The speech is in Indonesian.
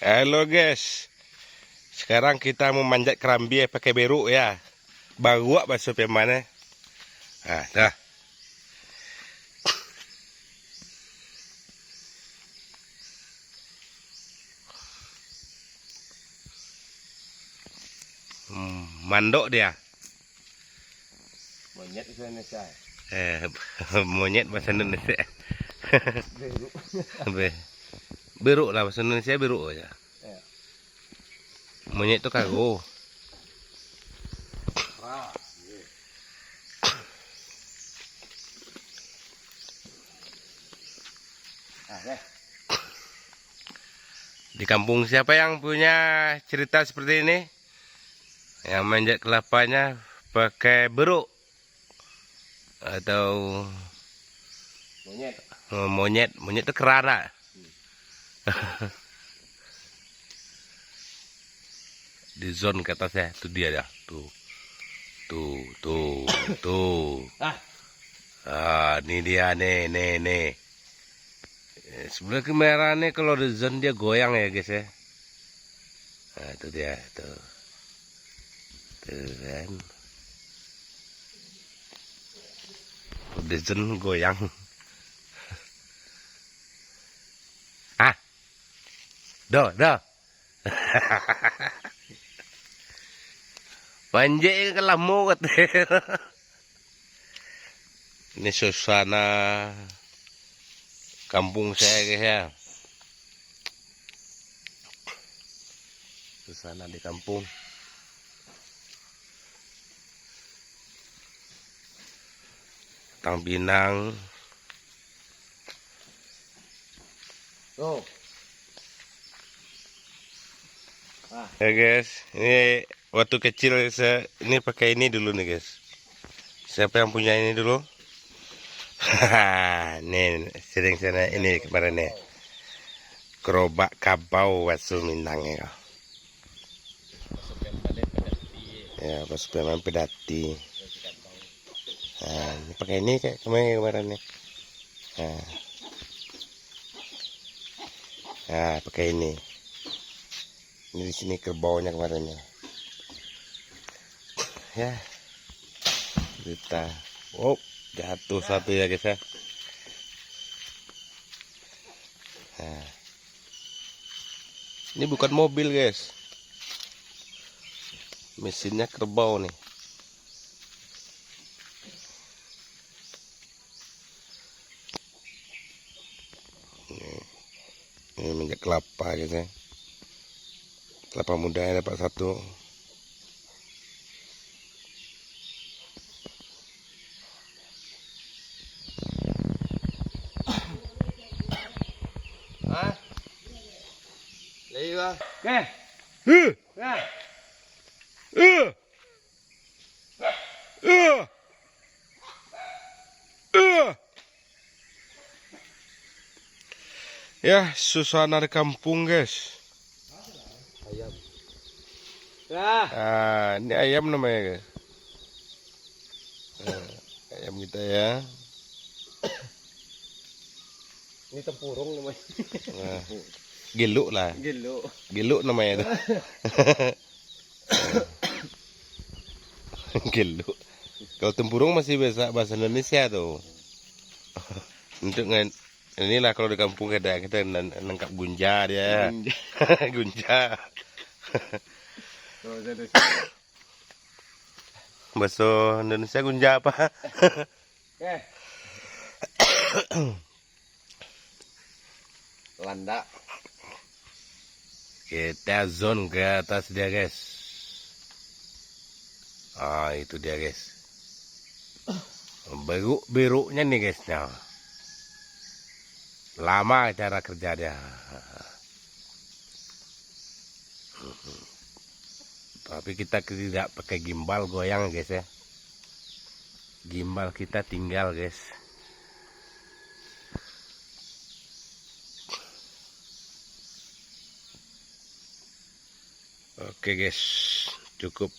Halo guys, sekarang kita mau manjat kerambi pakai beruk ya. Baru bakso pemane. Ah, dah. Mandok dia. Monyet bahasa Indonesia. Monyet bahasa Indonesia. Beruk. Beruk lah bahasa Indonesia, beruk aja. Ya. Monyet itu kagok. Di kampung siapa yang punya cerita seperti ini? Yang manjat kelapanya pakai beruk atau Monyet. monyet itu kerana. Di zone ke atasnya itu dia dah tuh ini dia nih sebelah kamera nih kalau di zone dia goyang ya guys ya. Nah, itu dia tuh kan di zone goyang. Doh panjang kan lamu katanya. Ini suasana kampung saya guys ya. Suasana di kampung. Tang Pinang. Tuh. Ya guys, ini waktu kecil saya ini pakai ini dulu nih guys. Siapa yang punya ini dulu? Nih sering sana ini kemarin nih. Gerobak kabau bakso Minang ya. Ya bakso Minang pedati. Nah, ini pakai ini kayak kemarin nih. Nah, pakai ini. Ini di sini kerbaunya kemarin ya. Ya. Kita. Oh, jatuh satu ya guys ya. Nah. Ini bukan mobil guys. Mesinnya kerbau nih. Ini minyak kelapa guys ya. Kelapa mudanya dapat satu. Iya. Ya, suasana di kampung guys. Ayam. Ini ayam namanya guys. Ayam kita ya. Ini tempurung namanya. Nah, geluk lah. Gelo. Geluk namanya itu. Geluk. Kalau tempurung masih bahasa Indonesia tuh. Untuk inilah kalau di kampung kita nangkap gunja dia. Gunja. Bahasa Indonesia gunja apa? Landa. Kita zone ke atas dia guys. Itu dia guys. Beruknya nih guys. Nah. Lama cara kerja dia. Tapi kita tidak pakai gimbal goyang guys ya. Gimbal kita tinggal guys. Oke guys, cukup.